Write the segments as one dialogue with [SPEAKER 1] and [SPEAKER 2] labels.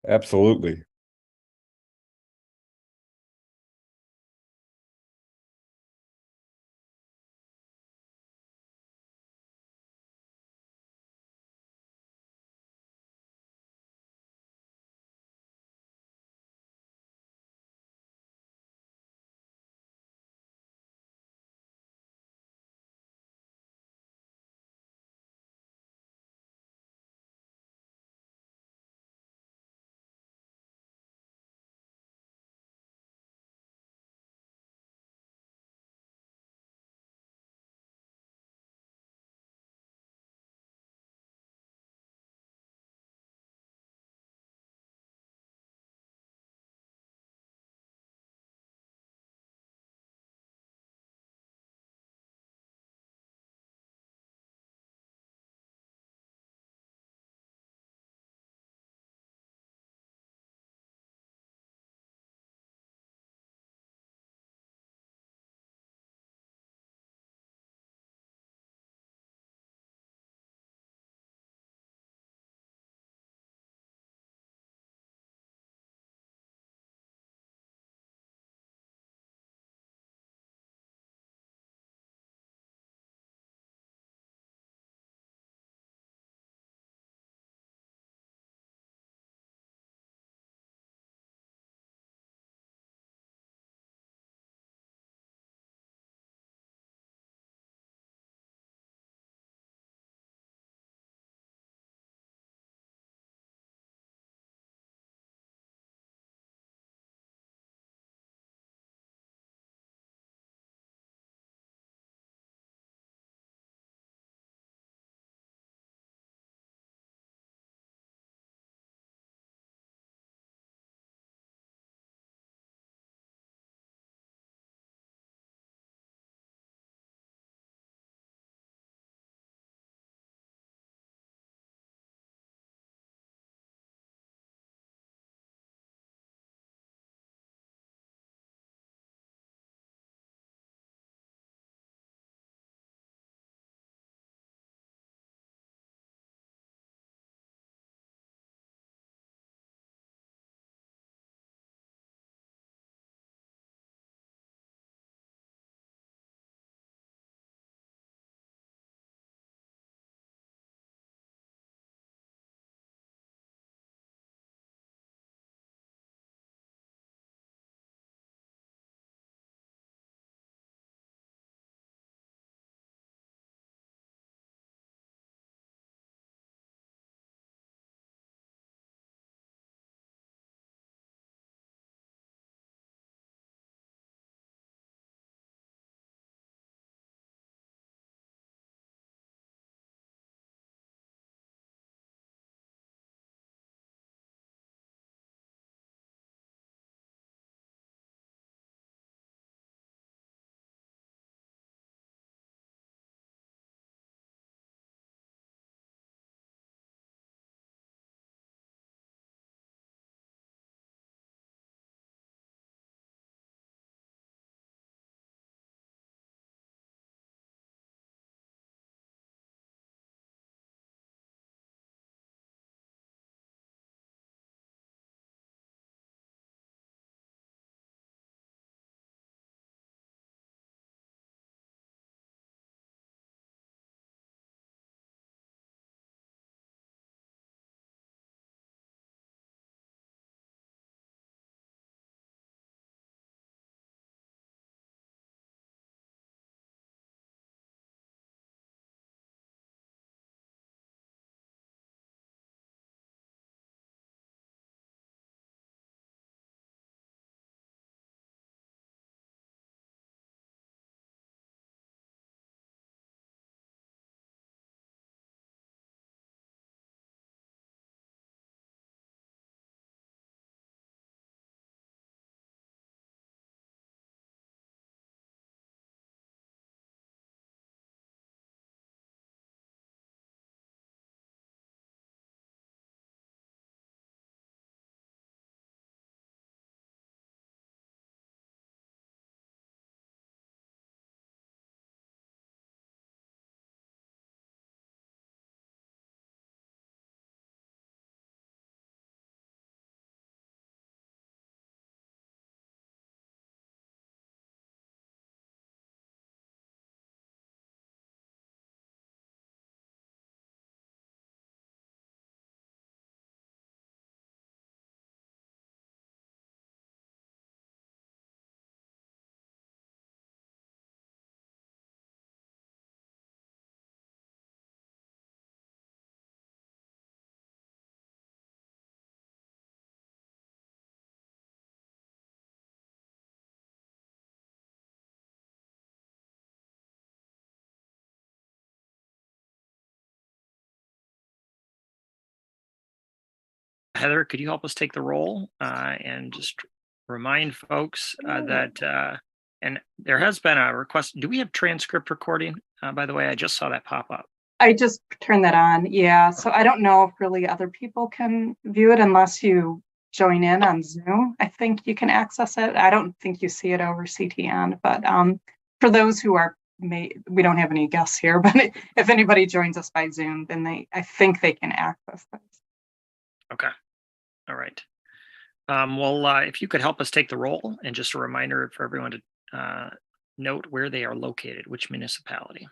[SPEAKER 1] Absolutely. Heather, could you help us take the roll and just remind folks that, and there has been a request. Do we have transcript recording? By the way, I just saw that pop up.
[SPEAKER 2] I just turned that on. Yeah. So I don't know if really other people can view it unless you join in on Zoom. I think you can access it. I don't think you see it over CTN, but for those who are, we don't have any guests here, but if anybody joins us by Zoom, then I think they can access this.
[SPEAKER 1] Okay. All right. Well, if you could help us take the roll, and just a reminder for everyone to note where they are located, which municipality.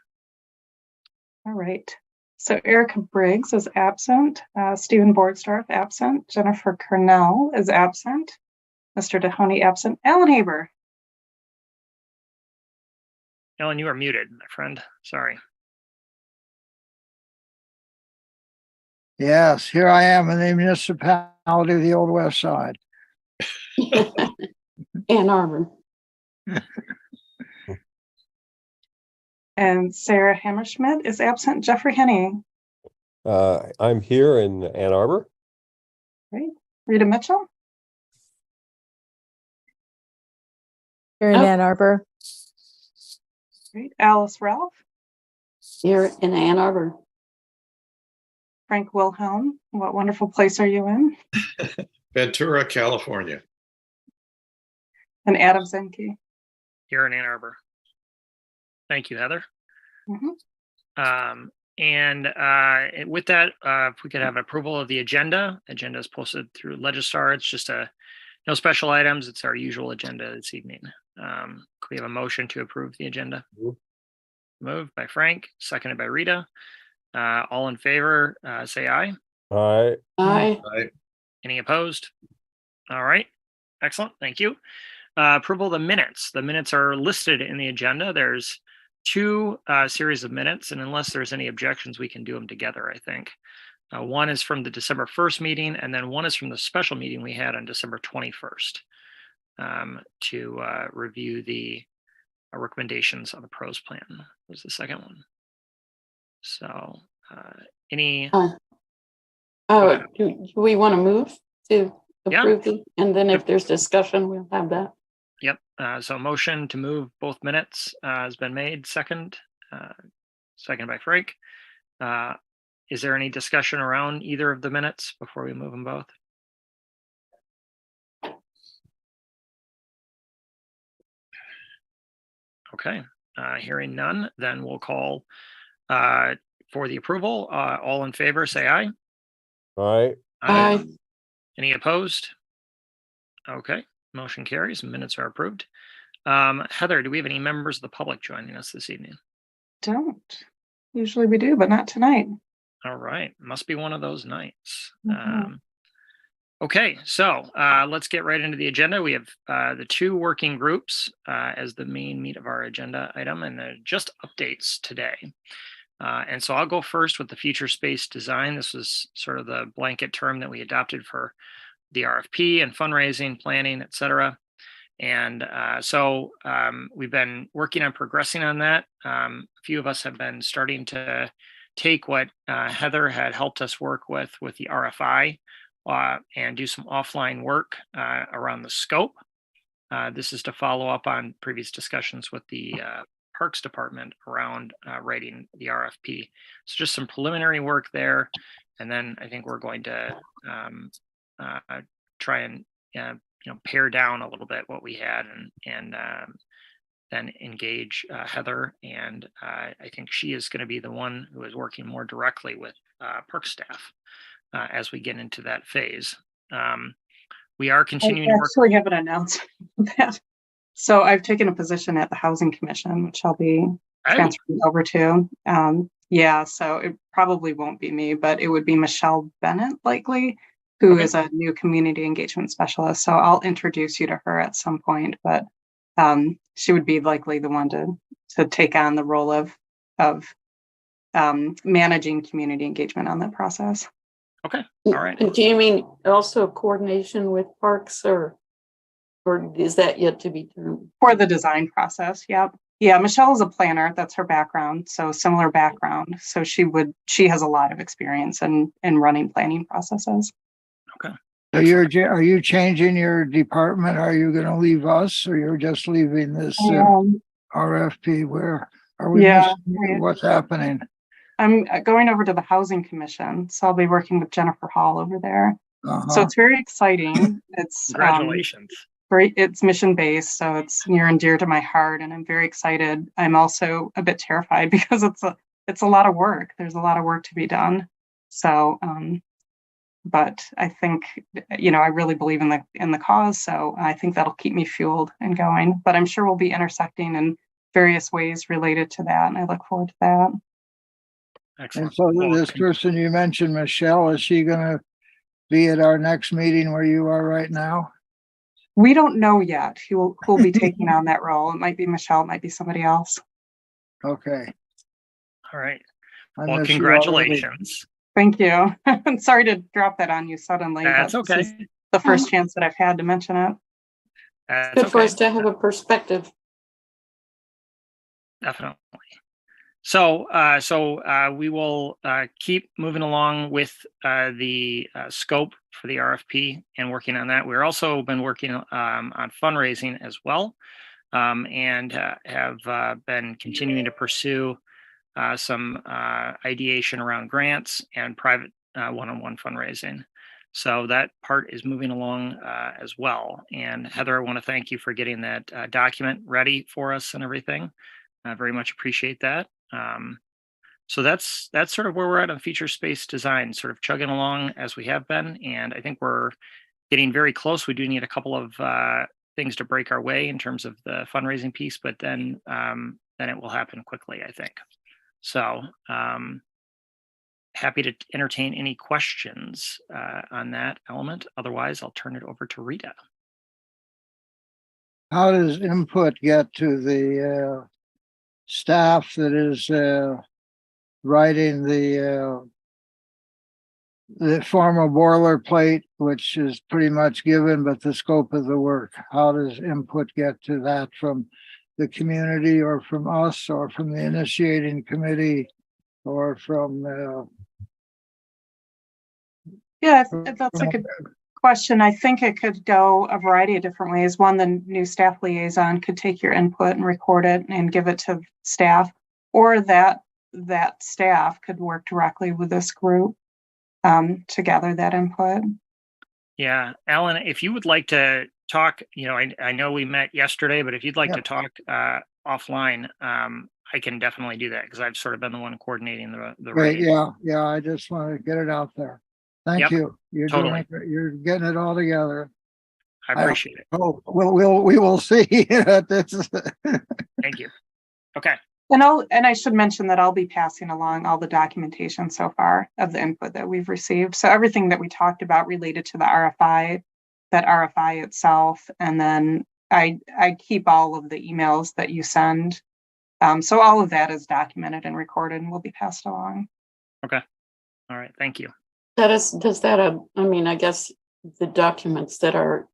[SPEAKER 2] All right. So Erica Briggs is absent. Stephen Bordsdorf absent. Jennifer Cornell is absent. Mr. Dehoney absent. Alan Haber.
[SPEAKER 1] Alan, you are muted, my friend. Sorry.
[SPEAKER 3] Yes, here I am in the municipality of the Old West Side.
[SPEAKER 4] Ann Arbor.
[SPEAKER 2] And Sarah Hammerschmidt is absent. Jeffrey Henney.
[SPEAKER 5] I'm here in Ann Arbor.
[SPEAKER 2] Great. Rita Mitchell.
[SPEAKER 6] Here in Ann Arbor.
[SPEAKER 2] Great. Alice Ralph.
[SPEAKER 4] Here in Ann Arbor.
[SPEAKER 2] Frank Wilhelm. What wonderful place are you in?
[SPEAKER 7] Ventura, California.
[SPEAKER 2] And Adam Zenke.
[SPEAKER 1] Here in Ann Arbor. Thank you, Heather.
[SPEAKER 2] Mm-hmm.
[SPEAKER 1] And with that, if we could have approval of the agenda. Agenda is posted through Legistar. It's just no special items. It's our usual agenda this evening. Could we have a motion to approve the agenda? Moved by Frank, seconded by Rita. All in favor, say aye.
[SPEAKER 5] Aye.
[SPEAKER 4] Aye.
[SPEAKER 7] Aye.
[SPEAKER 1] Any opposed? All right. Excellent. Thank you. Approval of the minutes. The minutes are listed in the agenda. There's two series of minutes, and unless there's any objections, we can do them together, I think. One is from the December 1st meeting, and then one is from the special meeting we had on December 21st to review the recommendations of the PROS plan. Was the second one. So any...
[SPEAKER 4] do we want to move to approve
[SPEAKER 1] Yeah.
[SPEAKER 4] it? And then if there's discussion, we'll have that.
[SPEAKER 1] Yep. So motion to move both minutes has been made. Second by Frank. Is there any discussion around either of the minutes before we move them both? Okay. Hearing none, then we'll call for the approval. All in favor, say aye.
[SPEAKER 5] Aye.
[SPEAKER 4] Aye.
[SPEAKER 1] Any opposed? Okay. Motion carries. Minutes are approved. Heather, do we have any members of the public joining us this evening?
[SPEAKER 2] Don't. Usually we do, but not tonight.
[SPEAKER 1] All right. Must be one of those nights.
[SPEAKER 2] Mm-hmm.
[SPEAKER 1] Okay. So let's get right into the agenda. We have the two working groups as the main meat of our agenda item, and just updates today. And so I'll go first with the future space design. This was sort of the blanket term that we adopted for the RFP and fundraising, planning, et cetera. And so we've been working on progressing on that. A few of us have been starting to take what Heather had helped us work with the RFI and do some offline work around the scope. This is to follow up on previous discussions with the Parks Department around writing the RFP. So just some preliminary work there. And then I think we're going to try and pare down a little bit what we had and then engage Heather. And I think she is going to be the one who is working more directly with park staff as we get into that phase. We are continuing to work.
[SPEAKER 2] I actually have an announcement of that. So I've taken a position at the Housing Commission, which I'll be transferring over to. Yeah, so it probably won't be me, but it would be Michelle Bennett likely, who is a new community engagement specialist. So I'll introduce you to her at some point, but she would be likely the one to take on the role of managing community engagement on that process.
[SPEAKER 1] Okay, all right.
[SPEAKER 4] Do you mean also coordination with parks or is that yet to be determined?
[SPEAKER 2] For the design process, yep. Yeah, Michelle is a planner. That's her background. So similar background. So she has a lot of experience in running planning processes.
[SPEAKER 1] Okay.
[SPEAKER 3] So are you changing your department? Are you going to leave us, or you're just leaving this RFP? Where are we
[SPEAKER 2] Yeah,
[SPEAKER 3] missing? What's happening?
[SPEAKER 2] I'm going over to the Housing Commission, so I'll be working with Jennifer Hall over there. So
[SPEAKER 3] Uh-huh.
[SPEAKER 2] it's very exciting. It's
[SPEAKER 1] Congratulations.
[SPEAKER 2] great. It's mission based, so it's near and dear to my heart, and I'm very excited. I'm also a bit terrified because it's a lot of work. There's a lot of work to be done. So, but I think, I really believe in the cause, so I think that'll keep me fueled and going. But I'm sure we'll be intersecting in various ways related to that, and I look forward to that.
[SPEAKER 1] Excellent.
[SPEAKER 3] And so
[SPEAKER 1] Well,
[SPEAKER 3] this person you mentioned, Michelle, is she going to be at our next meeting where you are right now?
[SPEAKER 2] We don't know yet who'll be taking on that role. It might be Michelle, it might be somebody else.
[SPEAKER 3] Okay.
[SPEAKER 1] all right.
[SPEAKER 3] I
[SPEAKER 1] Well,
[SPEAKER 3] miss you already.
[SPEAKER 1] congratulations.
[SPEAKER 2] Thank you. I'm sorry to drop that on you suddenly,
[SPEAKER 1] That's
[SPEAKER 2] but this is
[SPEAKER 1] okay.
[SPEAKER 2] the first chance that I've had to mention it.
[SPEAKER 1] That's
[SPEAKER 4] Good for
[SPEAKER 1] okay.
[SPEAKER 4] us to have a perspective.
[SPEAKER 1] Definitely. So, we will keep moving along with the scope for the RFP and working on that. We're also been working on fundraising as well, and have been continuing to pursue some ideation around grants and private one-on-one fundraising. So that part is moving along as well. And Heather, I want to thank you for getting that document ready for us and everything. I very much appreciate that. So that's sort of where we're at on feature space design, sort of chugging along as we have been. And I think we're getting very close. We do need a couple of things to break our way in terms of the fundraising piece, but then it will happen quickly, I think. So happy to entertain any questions on that element. Otherwise, I'll turn it over to Rita.
[SPEAKER 3] How does input get to the staff that is writing the formal boilerplate, which is pretty much given, but the scope of the work? How does input get to that from the community, or from us, or from the initiating committee, or from
[SPEAKER 2] Yeah, that's a good question. I think it could go a variety of different ways. One, the new staff liaison could take your input and record it and give it to staff, or that staff could work directly with this group to gather that input.
[SPEAKER 1] Yeah, Alan, if you would like to talk, I know we met yesterday, but if you'd like to talk offline, I can definitely do that, because I've sort of been the one coordinating the
[SPEAKER 3] right.
[SPEAKER 1] writing.
[SPEAKER 3] Yeah. I just want to get it out there. Thank you. You're
[SPEAKER 1] totally.
[SPEAKER 3] You're getting it all together.
[SPEAKER 1] I appreciate it.
[SPEAKER 3] Oh, we will see.
[SPEAKER 1] Thank you. Okay.
[SPEAKER 2] And I should mention that I'll be passing along all the documentation so far of the input that we've received. So everything that we talked about related to the RFI, that RFI itself, and then I keep all of the emails that you send. So all of that is documented and recorded and will be passed along.
[SPEAKER 1] Okay. All right. Thank you.
[SPEAKER 4] I guess the documents that are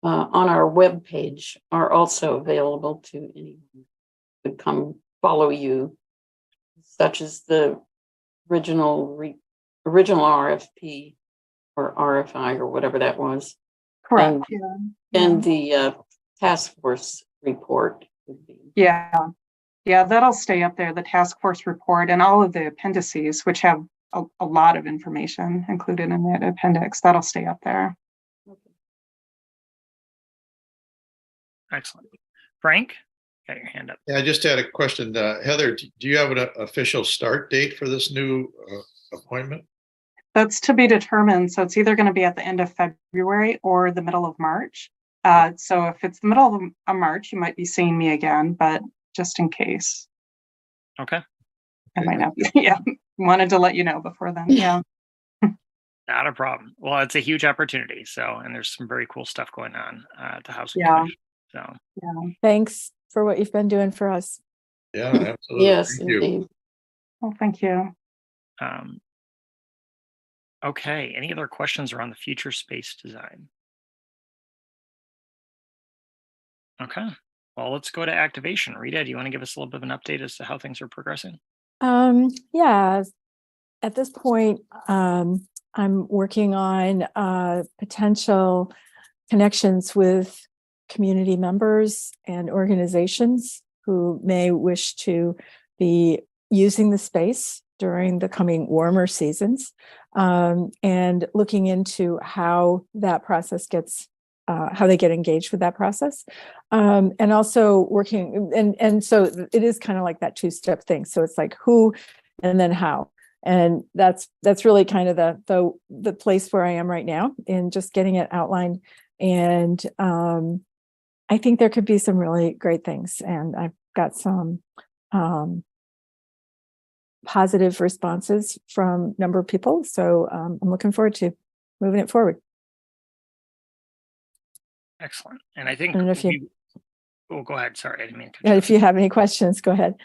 [SPEAKER 4] on our webpage are also available to anyone who could come follow you, such as the original RFP or RFI or whatever that was.
[SPEAKER 2] Correct.
[SPEAKER 4] And the task force report would be.
[SPEAKER 2] Yeah, that'll stay up there, the task force report and all of the appendices, which have a lot of information included in that appendix. That'll stay up there.
[SPEAKER 1] Excellent. Frank, got your hand up.
[SPEAKER 7] Yeah, I just had a question. Heather, do you have an official start date for this new appointment?
[SPEAKER 2] That's to be determined. So it's either going to be at the end of February or the middle of March. So if it's the middle of March, you might be seeing me again, but just in case.
[SPEAKER 1] Okay.
[SPEAKER 2] I might not be. Yeah. Wanted to let you know before then. Yeah.
[SPEAKER 1] Not a problem. Well, it's a huge opportunity. So, and there's some very cool stuff going on at the Housing
[SPEAKER 2] Yeah.
[SPEAKER 1] Commission. So,
[SPEAKER 2] Yeah.
[SPEAKER 6] Thanks for what you've been doing for us.
[SPEAKER 7] Yeah, absolutely.
[SPEAKER 4] Yes,
[SPEAKER 7] Thank you.
[SPEAKER 4] indeed.
[SPEAKER 2] Well, thank you.
[SPEAKER 1] Okay. Any other questions around the future space design? Okay. Well, let's go to activation. Rita, do you want to give us a little bit of an update as to how things are progressing?
[SPEAKER 6] Yeah. At this point, I'm working on potential connections with community members and organizations who may wish to be using the space during the coming warmer seasons, and looking into how that process gets, how they get engaged with that process. And also working, and so it is kind of like that two-step thing. So it's like who and then how. And that's really kind of the place where I am right now in just getting it outlined. And I think there could be some really great things. And I've got some positive responses from a number of people. So I'm looking forward to moving it forward.
[SPEAKER 1] Excellent. And I think
[SPEAKER 6] And if you,
[SPEAKER 1] oh, go ahead. Sorry, I didn't mean to cut you
[SPEAKER 6] if you have any questions, go ahead.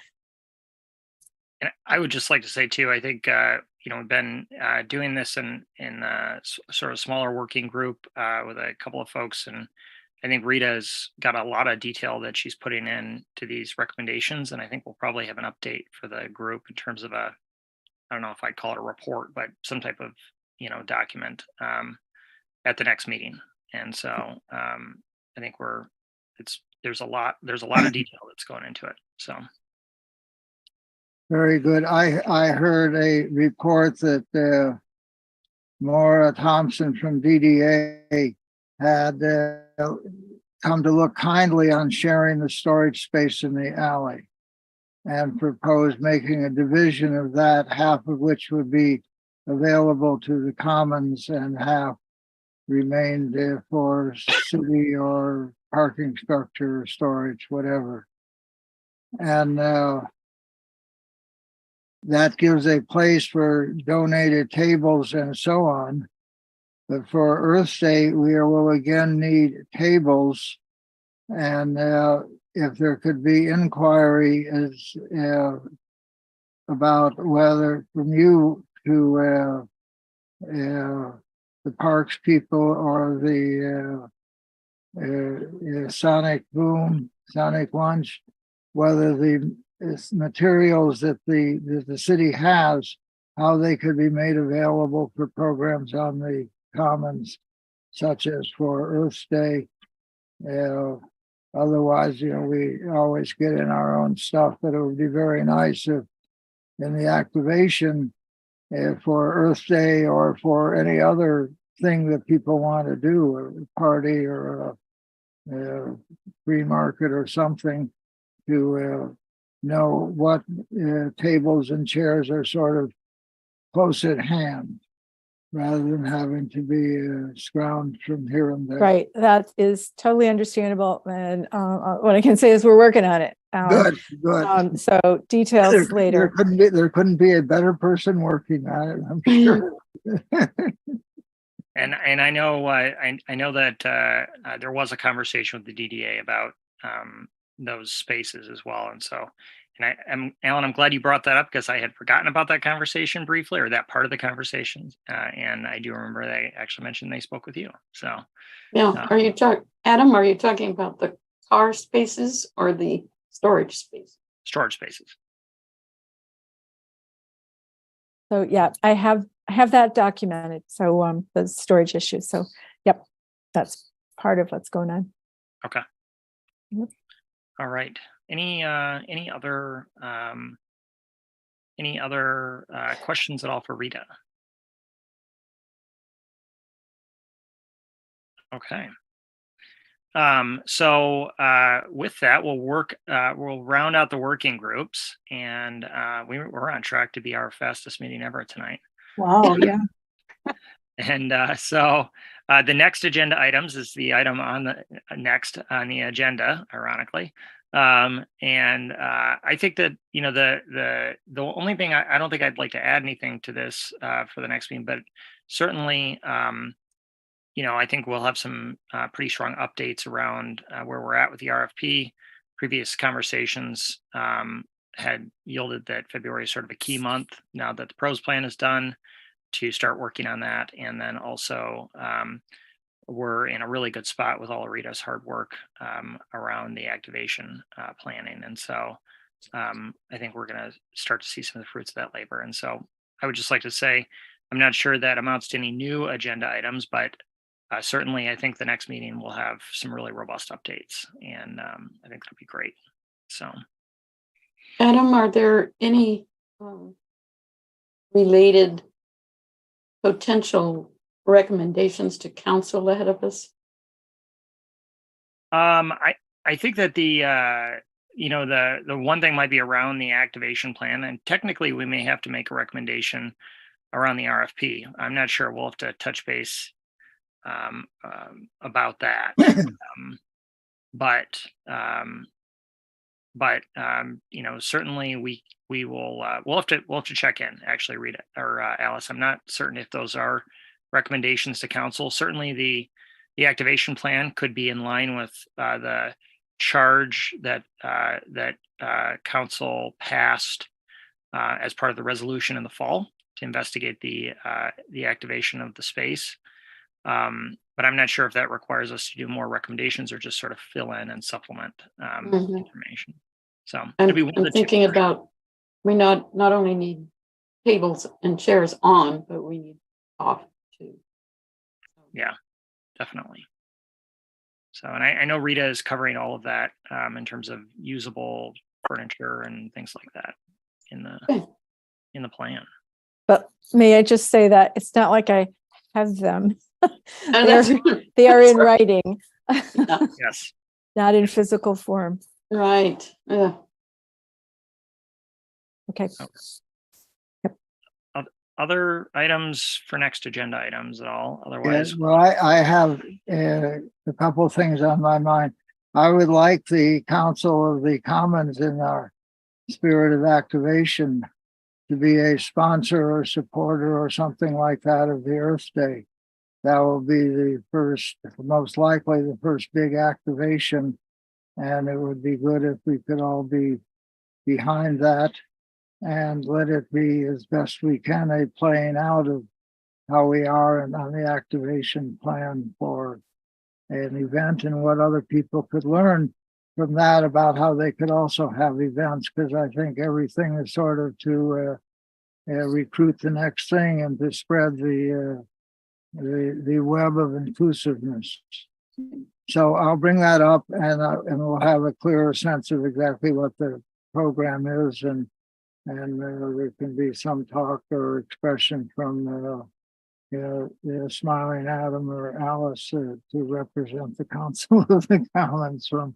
[SPEAKER 1] And I would just like to say too, I think we've been doing this in sort of smaller working group with a couple of folks, and I think Rita's got a lot of detail that she's putting in to these recommendations, and I think we'll probably have an update for the group in terms of I don't know if I'd call it a report, but some type of document at the next meeting. And so I think there's a lot of detail that's going into it. So.
[SPEAKER 3] Very good. I heard a report that Maura Thompson from DDA had come to look kindly on sharing the storage space in the alley and proposed making a division of that, half of which would be available to the commons and half remained for city or parking structure, storage, whatever. And that gives a place for donated tables and so on. But for Earth Day, we will again need tables. And if there could be inquiry as about whether from you to the parks people or the Sonic Boom, Sonic Lunch, whether the materials that the city has, how they could be made available for programs on the commons, such as for Earth Day. Otherwise, we always get in our own stuff, but it would be very nice if in the activation for Earth Day or for any other thing that people want to do, a party or a free market or something, to know what tables and chairs are sort of close at hand rather than having to be scrounged from here and there.
[SPEAKER 6] Right. That is totally understandable. And what I can say is we're working on it.
[SPEAKER 3] Good, good.
[SPEAKER 6] So details later.
[SPEAKER 3] There couldn't be a better person working on it, I'm sure.
[SPEAKER 1] And I know I know that there was a conversation with the DDA about those spaces as well, and so Alan, I'm glad you brought that up because I had forgotten about that conversation briefly, or that part of the conversation, and I do remember they actually mentioned they spoke with you. So
[SPEAKER 4] yeah, are you Adam? Are you talking about the car spaces or the storage space?
[SPEAKER 1] Storage spaces.
[SPEAKER 6] So yeah, I have that documented. So the storage issue. So yep, that's part of what's going on.
[SPEAKER 1] Okay.
[SPEAKER 6] Yep.
[SPEAKER 1] All right. Any other questions at all for Rita? Okay. So with that, we'll round out the working groups, and we're on track to be our fastest meeting ever tonight.
[SPEAKER 2] Wow, yeah.
[SPEAKER 1] And so the next agenda items is the item on the next on the agenda, ironically. And I think that the only thing I don't think I'd like to add anything to this for the next meeting, but certainly I think we'll have some pretty strong updates around where we're at with the RFP. Previous conversations had yielded that February is sort of a key month now that the pros plan is done to start working on that. And then also we're in a really good spot with all of Rita's hard work around the activation planning. And so I think we're going to start to see some of the fruits of that labor. And so I would just like to say I'm not sure that amounts to any new agenda items, but certainly I think the next meeting will have some really robust updates, and I think that'll be great. So,
[SPEAKER 4] Adam, are there any related potential recommendations to council ahead of us?
[SPEAKER 1] I think that the one thing might be around the activation plan, and technically we may have to make a recommendation around the RFP. I'm not sure. We'll have to touch base about that. Certainly we will we'll have to check in, actually, Rita or Alice. I'm not certain if those are recommendations to council. Certainly the activation plan could be in line with the charge that council passed as part of the resolution in the fall to investigate the activation of the space. But I'm not sure if that requires us to do more recommendations or just sort of fill in and supplement information. So it'll be one of the
[SPEAKER 4] thinking
[SPEAKER 1] two.
[SPEAKER 4] About we not only need tables and chairs on, but we need off too.
[SPEAKER 1] Yeah, definitely. So, and I know Rita is covering all of that in terms of usable furniture and things like that in the plan.
[SPEAKER 6] But may I just say that it's not like I have them.
[SPEAKER 4] And
[SPEAKER 6] they are in writing,
[SPEAKER 1] Yes.
[SPEAKER 6] not in physical form.
[SPEAKER 4] right. Yeah.
[SPEAKER 6] Okay.
[SPEAKER 1] Other items for next agenda items at all? Otherwise,
[SPEAKER 3] Yes, well, I have a couple of things on my mind. I would like the Council of the Commons in our spirit of activation to be a sponsor or supporter or something like that of the Earth Day. That will be the first, most likely the first big activation. And it would be good if we could all be behind that and let it be as best we can a playing out of how we are and on the activation plan for an event and what other people could learn from that about how they could also have events, because I think everything is sort of to recruit the next thing and to spread the web of inclusiveness. So I'll bring that up, and we'll have a clearer sense of exactly what the program is, and there can be some talk or expression from Smiling Adam or Alice to represent the Council of the Commons. From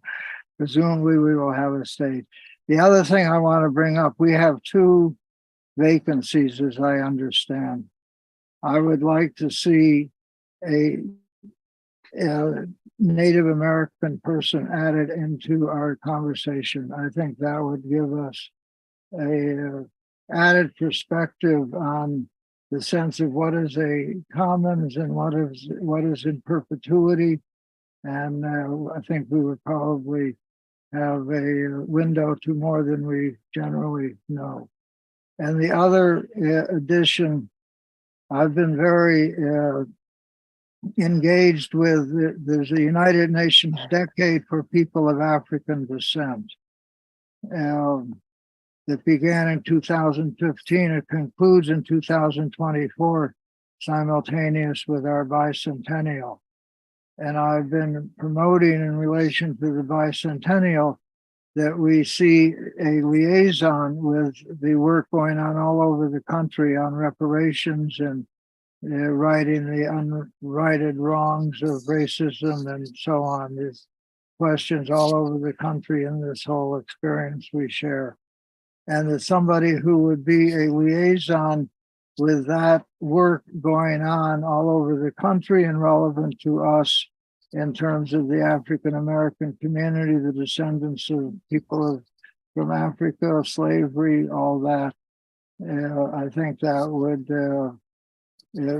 [SPEAKER 3] presumably we will have a stage. The other thing I want to bring up, we have 2 vacancies, as I understand. I would like to see a Native American person added into our conversation. I think that would give us a added perspective on the sense of what is a commons and what is in perpetuity. And I think we would probably have a window to more than we generally know. And the other addition, I've been very engaged with, there's a United Nations Decade for People of African Descent that began in 2015. It concludes in 2024, simultaneous with our bicentennial. And I've been promoting in relation to the bicentennial that we see a liaison with the work going on all over the country on reparations and righting the unrighted wrongs of racism and so on. There's questions all over the country in this whole experience we share. And that somebody who would be a liaison with that work going on all over the country and relevant to us in terms of the African American community, the descendants of people from Africa, slavery, all that. I think that would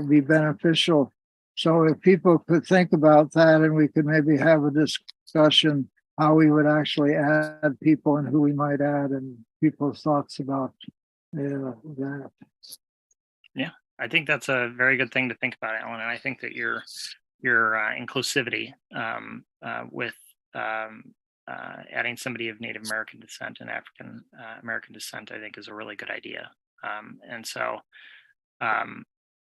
[SPEAKER 3] be beneficial. So if people could think about that, and we could maybe have a discussion how we would actually add people and who we might add, and people's thoughts about that.
[SPEAKER 1] Yeah, I think that's a very good thing to think about, Alan. And I think that your inclusivity with adding somebody of Native American descent and African American descent, I think, is a really good idea. And so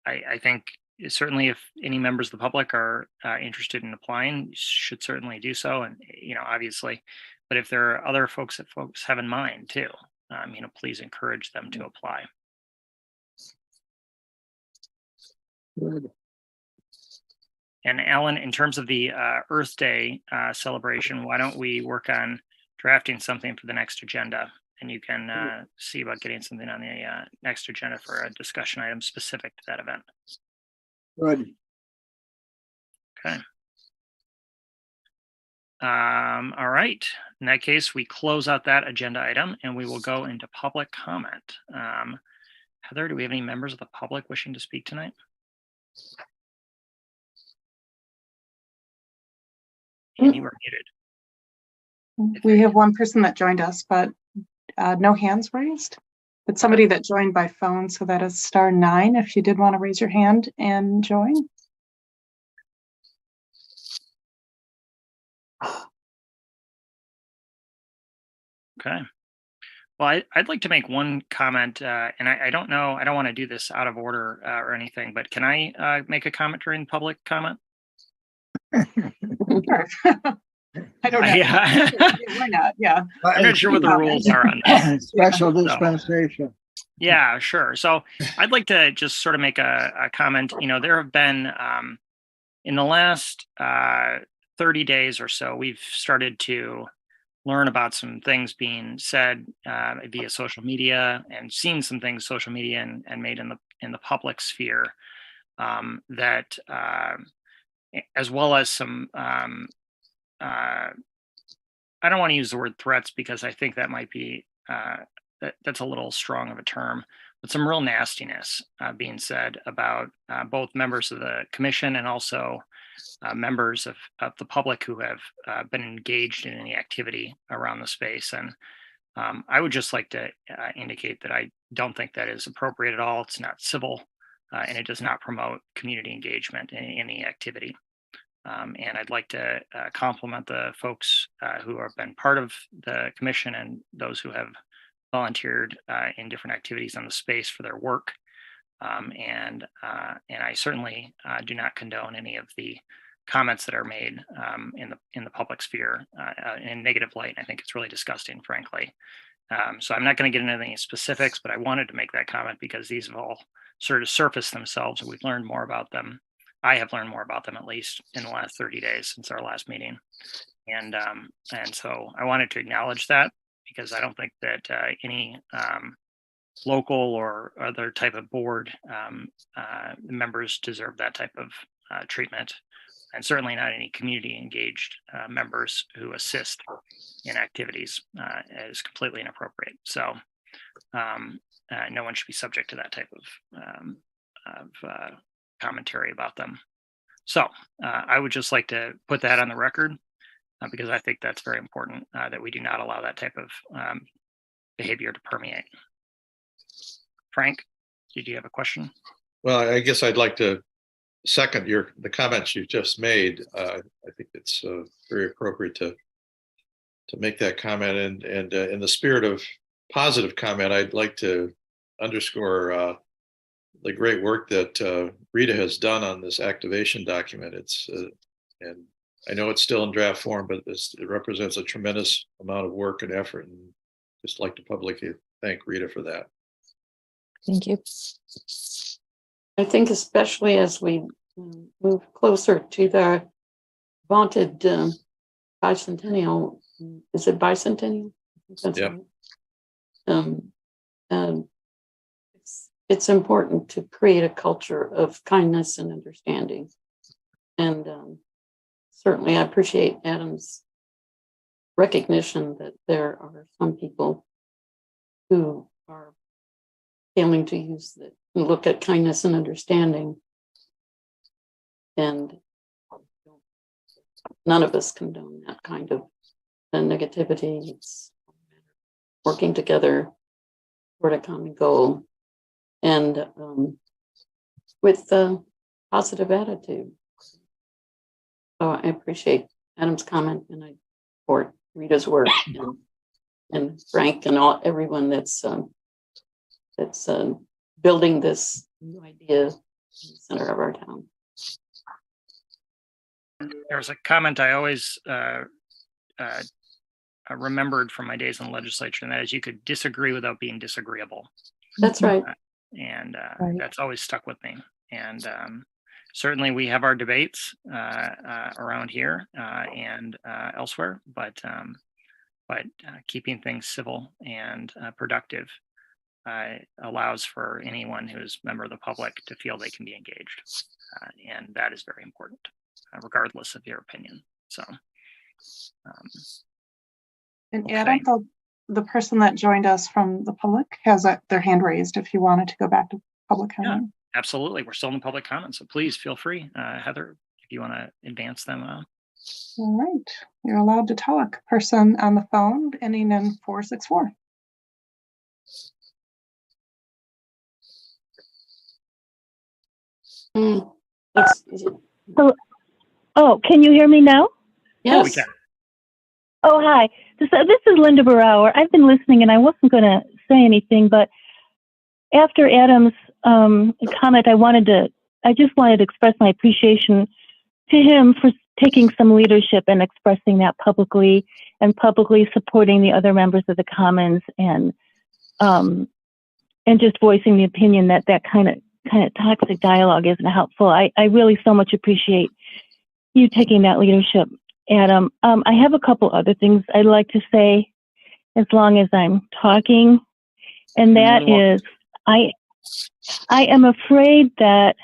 [SPEAKER 1] I think certainly if any members of the public are interested in applying, should certainly do so. And, obviously, but if there are other folks that folks have in mind too, please encourage them to apply.
[SPEAKER 3] Good.
[SPEAKER 1] And Alan, in terms of the Earth Day celebration, why don't we work on drafting something for the next agenda? And you can see about getting something on the next agenda for a discussion item specific to that event.
[SPEAKER 3] Good.
[SPEAKER 1] Okay. All right. In that case, we close out that agenda item and we will go into public comment. Heather, do we have any members of the public wishing to speak tonight? And you are muted.
[SPEAKER 2] We have one person that joined us, but no hands raised. It's somebody that joined by phone, so that is *9 if you did want to raise your hand and join.
[SPEAKER 1] Okay. Well, I'd like to make one comment, and I don't know, I don't want to do this out of order or anything, but can I make a comment during public comment?
[SPEAKER 2] Sure. I don't know.
[SPEAKER 1] Yeah.
[SPEAKER 2] Why not? Yeah.
[SPEAKER 1] I'm not sure what the rules are on that.
[SPEAKER 3] Special dispensation.
[SPEAKER 1] Yeah, sure. So I'd like to just sort of make a comment. There have been, in the last 30 days or so, we've started to learn about some things being said via social media and seen some things social media and made in the public sphere that as well as some I don't want to use the word threats because I think that might be that's a little strong of a term, but some real nastiness being said about both members of the commission and also members of the public who have been engaged in any activity around the space. And I would just like to indicate that I don't think that is appropriate at all. It's not civil, and it does not promote community engagement in any activity. And I'd like to compliment the folks who have been part of the commission and those who have volunteered in different activities on the space for their work. And I certainly do not condone any of the comments that are made in the public sphere in negative light. I think it's really disgusting, frankly. So I'm not going to get into any specifics, but I wanted to make that comment because these have all sort of surfaced themselves and we've learned more about them. I have learned more about them, at least in the last 30 days since our last meeting. And so I wanted to acknowledge that because I don't think that any local or other type of board members deserve that type of treatment, and certainly not any community engaged members who assist in activities is completely inappropriate. So no one should be subject to that type of commentary about them. So I would just like to put that on the record because I think that's very important that we do not allow that type of behavior to permeate. Frank, did you have a question?
[SPEAKER 7] Well, I guess I'd like to second the comments you just made. I think it's very appropriate to make that comment. And in the spirit of positive comment, I'd like to underscore the great work that Rita has done on this activation document. And I know it's still in draft form, but it represents a tremendous amount of work and effort. And just like to publicly thank Rita for that.
[SPEAKER 6] Thank you.
[SPEAKER 4] I think especially as we move closer to the vaunted bicentennial, is it bicentennial? That's
[SPEAKER 7] Yeah.
[SPEAKER 4] Right. It's important to create a culture of kindness and understanding. And certainly I appreciate Adam's recognition that there are some people who are failing to use it and look at kindness and understanding. And none of us condone that kind of negativity. It's working together toward a common goal and with a positive attitude. So I appreciate Adam's comment and I support Rita's work and Frank and everyone that's building this new idea center of our town.
[SPEAKER 1] There's a comment I always remembered from my days in the legislature, and that is you could disagree without being disagreeable.
[SPEAKER 4] That's right.
[SPEAKER 1] And
[SPEAKER 6] Right.
[SPEAKER 1] that's always stuck with me. And certainly we have our debates around here and elsewhere, but keeping things civil and productive allows for anyone who is a member of the public to feel they can be engaged. And that is very important, regardless of your opinion. So,
[SPEAKER 2] And
[SPEAKER 1] okay.
[SPEAKER 2] Adam, the person that joined us from the public has their hand raised if you wanted to go back to public comment.
[SPEAKER 1] Absolutely. We're still in the public comment, so please feel free, Heather, if you want to advance them.
[SPEAKER 2] All right. You're allowed to talk. Person on the phone ending in 464.
[SPEAKER 8] Oh, can you hear me now?
[SPEAKER 1] We
[SPEAKER 4] Yes.
[SPEAKER 1] can.
[SPEAKER 8] Oh, hi. This is Linda Brower. I've been listening and I wasn't going to say anything, but after Adam's comment, I just wanted to express my appreciation to him for taking some leadership and expressing that publicly and publicly supporting the other members of the Commons and just voicing the opinion that kind of toxic dialogue isn't helpful. I really so much appreciate you taking that leadership, Adam. I have a couple other things I'd like to say as long as I'm talking, and that is I am afraid that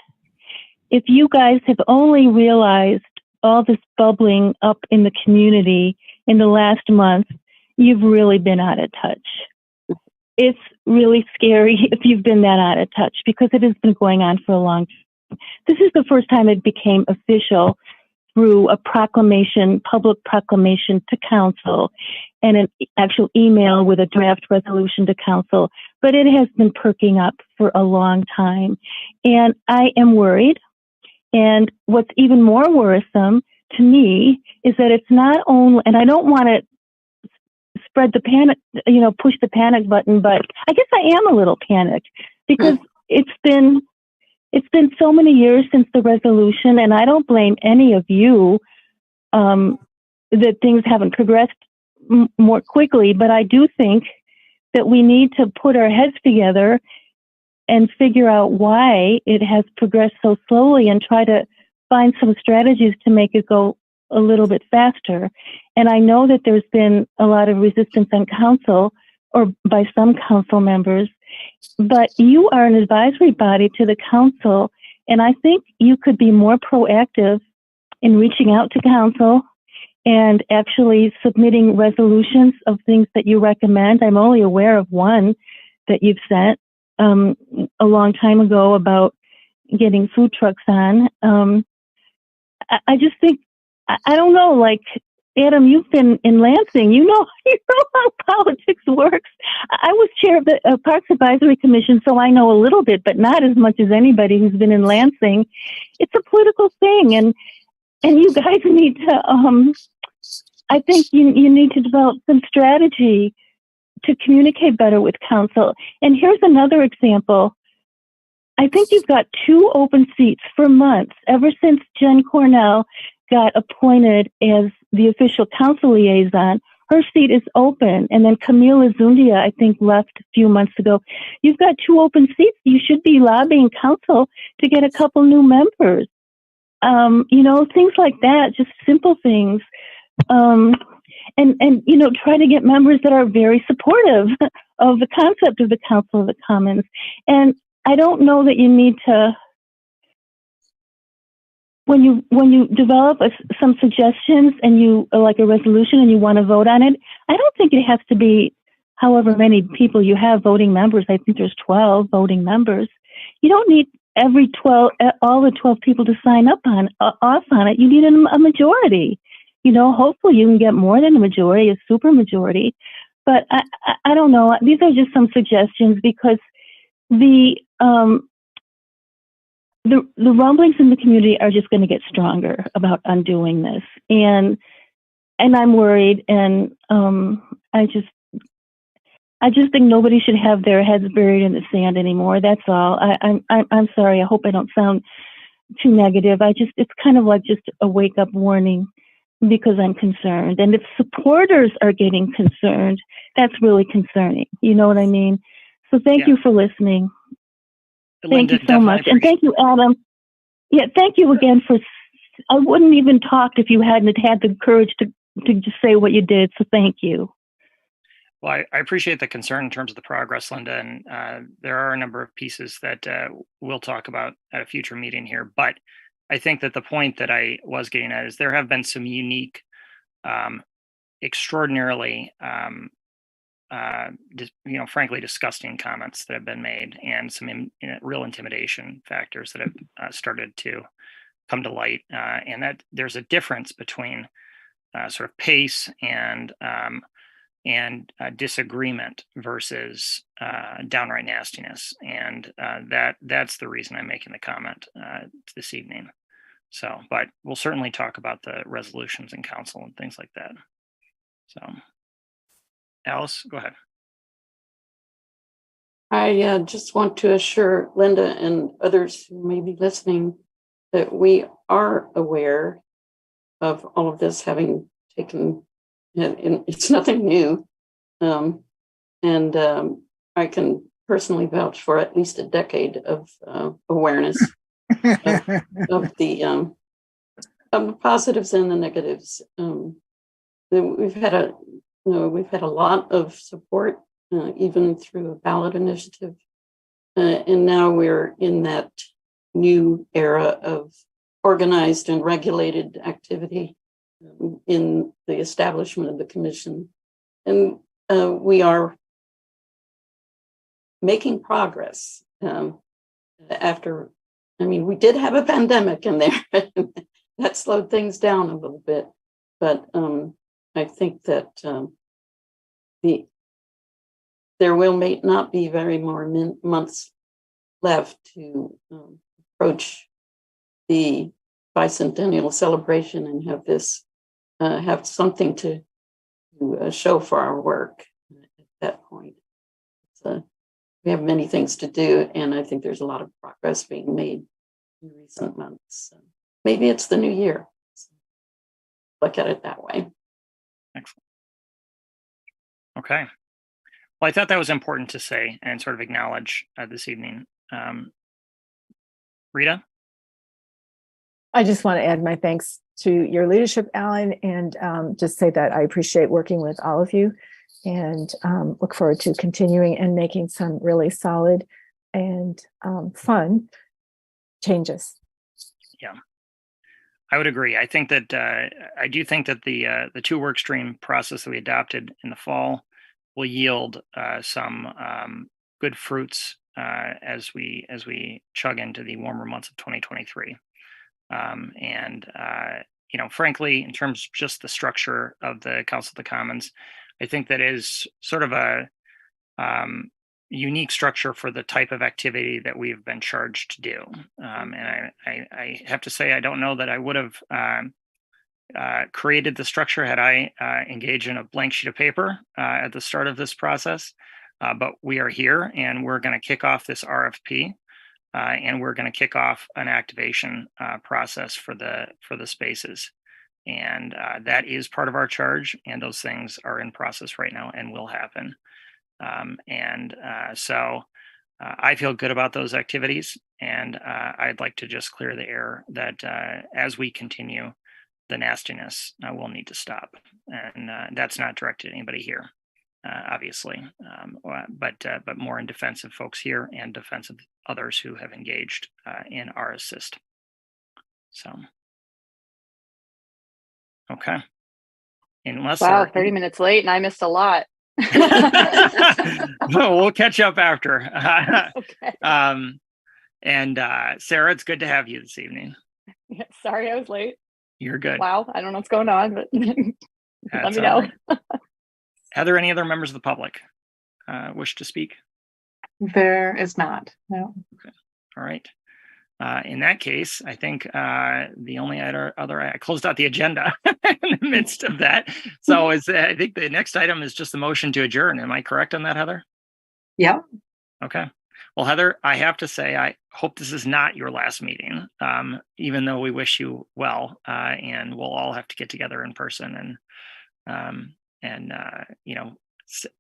[SPEAKER 8] if you guys have only realized all this bubbling up in the community in the last month, you've really been out of touch. It's really scary if you've been that out of touch because it has been going on for a long time. This is the first time it became official through a proclamation, public proclamation to council and an actual email with a draft resolution to council. But it has been perking up for a long time. And I am worried. And what's even more worrisome to me is that it's not only, and I don't want to spread the panic, push the panic button, but I guess I am a little panicked because it's been so many years since the resolution, and I don't blame any of you that things haven't progressed more quickly, but I do think that we need to put our heads together and figure out why it has progressed so slowly and try to find some strategies to make it go a little bit faster. And I know that there's been a lot of resistance on council or by some council members, but you are an advisory body to the council. And I think you could be more proactive in reaching out to council and actually submitting resolutions of things that you recommend. I'm only aware of one that you've sent a long time ago about getting food trucks on. I just think, I don't know, like, Adam, you've been in Lansing. You know how politics works. I was chair of the Parks Advisory Commission, so I know a little bit, but not as much as anybody who's been in Lansing. It's a political thing, and you guys need to. I think you need to develop some strategy to communicate better with council. And here's another example. I think you've got 2 open seats for months ever since Jen Cornell got appointed as the official council liaison. Her seat is open. And then Camila Zundia, I think, left a few months ago. You've got 2 open seats. You should be lobbying council to get a couple new members. Things like that, just simple things. And try to get members that are very supportive of the concept of the Council of the Commons. And I don't know that you need to, when you develop some suggestions and you like a resolution and you want to vote on it, I don't think it has to be however many people you have voting members. I think there's 12 voting members. You don't need all the 12 people to sign off on it. You need a majority. Hopefully you can get more than a majority, a super majority. But I don't know. These are just some suggestions because the rumblings in the community are just going to get stronger about undoing this, and I'm worried, and I just think nobody should have their heads buried in the sand anymore. That's all. I'm sorry. I hope I don't sound too negative. It's kind of like just a wake up warning because I'm concerned. And if supporters are getting concerned, that's really concerning. You know what I mean? So thank you for listening. Thank you so much. And thank you, Adam. Yeah, thank you again I wouldn't even talk if you hadn't had the courage to just say what you did. So thank you.
[SPEAKER 1] Well, I appreciate the concern in terms of the progress, Linda, and there are a number of pieces that we'll talk about at a future meeting here. But I think that the point that I was getting at is there have been some unique, extraordinarily, frankly, disgusting comments that have been made, and some real intimidation factors that have started to come to light, and that there's a difference between sort of pace and disagreement versus downright nastiness, and that's the reason I'm making the comment this evening. So, but we'll certainly talk about the resolutions in council and things like that. So, Alice, go ahead.
[SPEAKER 4] I just want to assure Linda and others who may be listening that we are aware of all of this having taken. And it's nothing new. I can personally vouch for at least a decade of awareness of the positives and the negatives. We've had a lot of support, even through a ballot initiative. And now we're in that new era of organized and regulated activity in the establishment of the commission. And we are making progress we did have a pandemic in there that slowed things down a little bit, but I think that there will not be very more months left to approach the bicentennial celebration and have this have something to show for our work at that point. So we have many things to do, and I think there's a lot of progress being made in recent months. So maybe it's the new year. So look at it that way.
[SPEAKER 1] Excellent. Okay. Well, I thought that was important to say and sort of acknowledge this evening. Rita?
[SPEAKER 6] I just want to add my thanks to your leadership, Alan, and just say that I appreciate working with all of you and look forward to continuing and making some really solid and fun changes.
[SPEAKER 1] Yeah, I would agree. I think that I do think that the two work stream process that we adopted in the fall will yield some good fruits as we chug into the warmer months of 2023. Frankly, in terms of just the structure of the Council of the Commons, I think that is sort of a unique structure for the type of activity that we've been charged to do. And I have to say, I don't know that I would have created the structure had I engaged in a blank sheet of paper at the start of this process. But we are here, and we're going to kick off this RFP. And we're going to kick off an activation process for the spaces, and that is part of our charge. And those things are in process right now and will happen. So I feel good about those activities, and I'd like to just clear the air that as we continue, the nastiness will need to stop, and that's not directed at anybody here. Obviously, but more in defense of folks here and defense of others who have engaged in our assist. So, okay. Unless
[SPEAKER 9] wow, 30 minutes late and I missed a lot.
[SPEAKER 1] No, we'll catch up after.
[SPEAKER 9] Okay.
[SPEAKER 1] And Sarah, it's good to have you this evening.
[SPEAKER 9] Yeah, sorry I was late.
[SPEAKER 1] You're good.
[SPEAKER 9] Wow, I don't know what's going on, but let me know.
[SPEAKER 1] Right. Are there any other members of the public wish to speak?
[SPEAKER 2] There is not. No.
[SPEAKER 1] Okay. All right. In that case, I think the only other I closed out the agenda in the midst of that. So I think the next item is just the motion to adjourn. Am I correct on that, Heather?
[SPEAKER 2] Yeah.
[SPEAKER 1] Okay. Well, Heather, I have to say, I hope this is not your last meeting, even though we wish you well, and we'll all have to get together in person and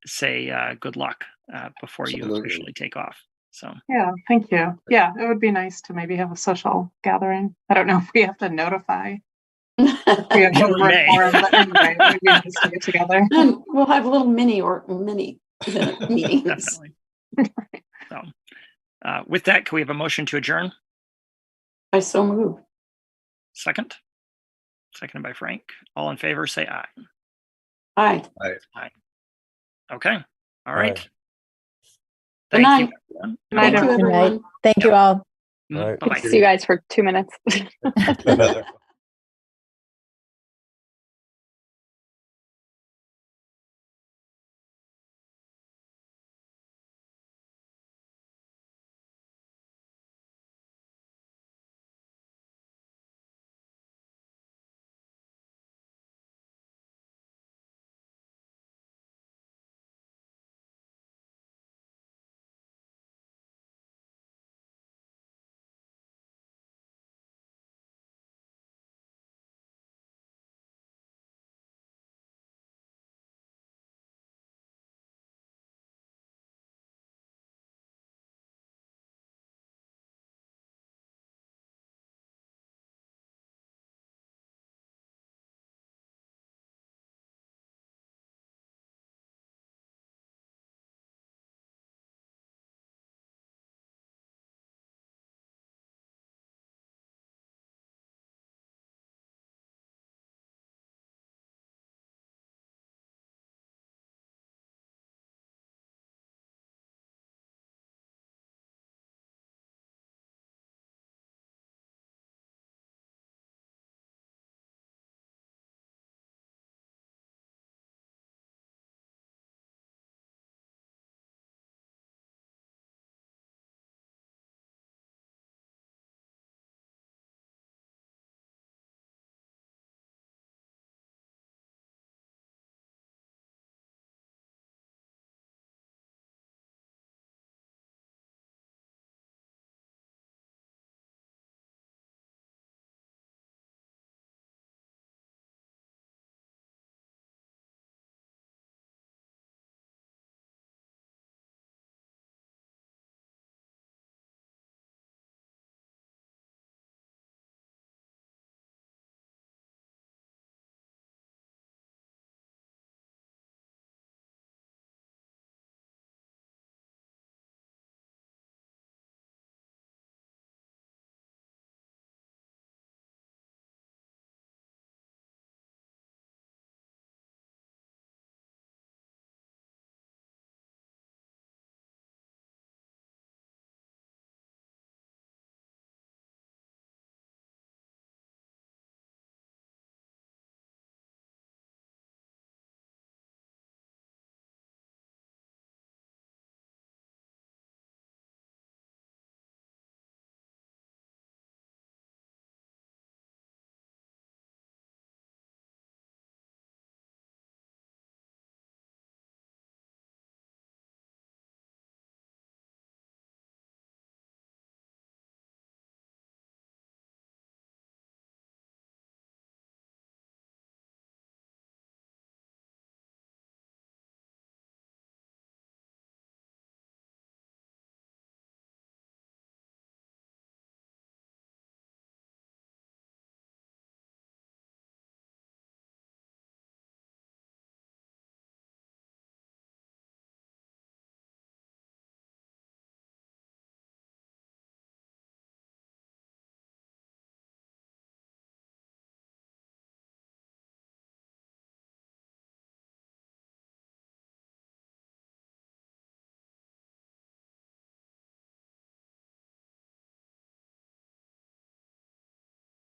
[SPEAKER 1] say good luck before you
[SPEAKER 7] Absolutely.
[SPEAKER 1] officially take off. So
[SPEAKER 2] Yeah, thank you. Yeah, it would be nice to maybe have a social gathering. I don't know if we have to notify. We have
[SPEAKER 1] We
[SPEAKER 2] to
[SPEAKER 1] may.
[SPEAKER 2] reform, but anyway, it would be nice to get together.
[SPEAKER 4] And we'll have little mini meetings.
[SPEAKER 1] definitely. So with that, can we have a motion to adjourn?
[SPEAKER 4] I so move.
[SPEAKER 1] Second? Seconded by Frank. All in favor, say aye.
[SPEAKER 4] Aye.
[SPEAKER 1] Okay. All right.
[SPEAKER 5] Aye.
[SPEAKER 4] Good
[SPEAKER 1] Thank you,
[SPEAKER 4] night.
[SPEAKER 1] everyone.
[SPEAKER 2] Night,
[SPEAKER 4] Thank you,
[SPEAKER 6] Good night.
[SPEAKER 4] everyone.
[SPEAKER 6] Thank you all.
[SPEAKER 1] Mhm.
[SPEAKER 5] All right.
[SPEAKER 1] Bye-bye.
[SPEAKER 9] See you guys for 2 minutes.
[SPEAKER 5] Heather.